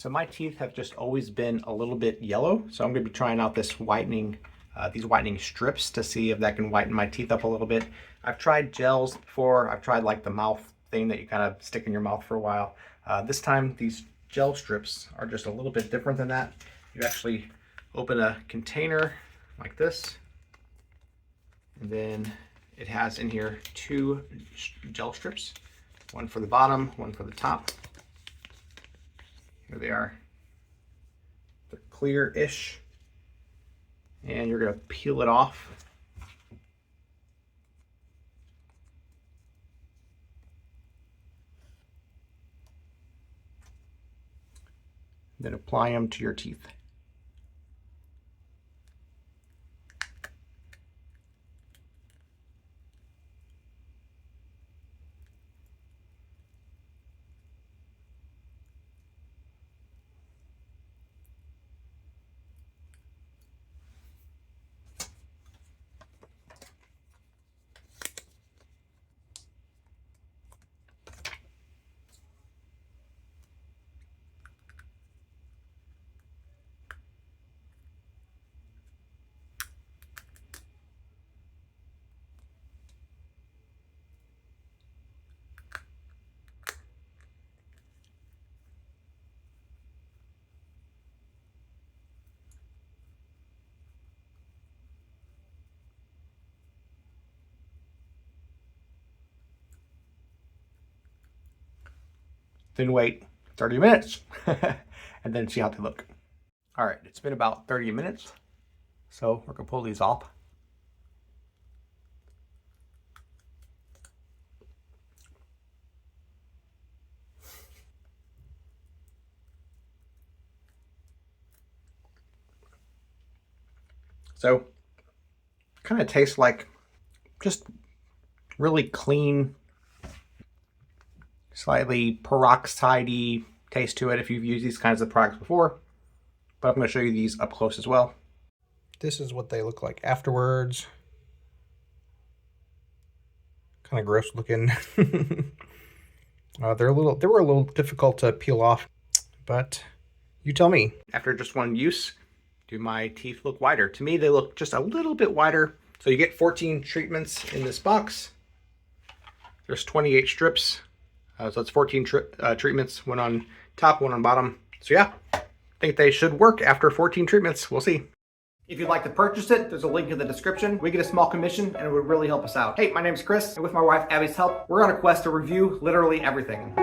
So my teeth have just always been a little bit yellow, so I'm going to be trying out this whitening, these whitening strips to see if that can whiten my teeth up a little bit. I've tried gels before. I've tried like the mouth thing that you kind of stick in your mouth for a while. This time these gel strips are just a little bit different than that. You actually open a container like this, and then it has in here 2 gel strips, one for the bottom, one for the top. Here they are. They're clear-ish. And you're going to peel it off. Then apply them to your teeth. Then wait 30 minutes and then see how they look. All right, it's been about 30 minutes. So we're gonna pull these off. So kind of tastes like just really clean, slightly peroxide-y taste to it if you've used these kinds of products before. But I'm going to show you these up close as well. This is what they look like afterwards. Kind of gross looking. They were a little difficult to peel off, but you tell me. After just one use, do my teeth look whiter? To me, they look just a little bit whiter. So you get 14 treatments in this box. There's 28 strips. So it's 14 treatments, one on top, one on bottom. So yeah, I think they should work after 14 treatments. We'll see. If you'd like to purchase it, there's a link in the description. We get a small commission and it would really help us out. Hey, my name's Chris, and with my wife Abby's help, we're on a quest to review literally everything.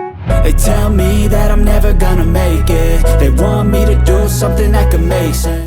They tell me that I'm never gonna make it. They want me to do something that could make sense.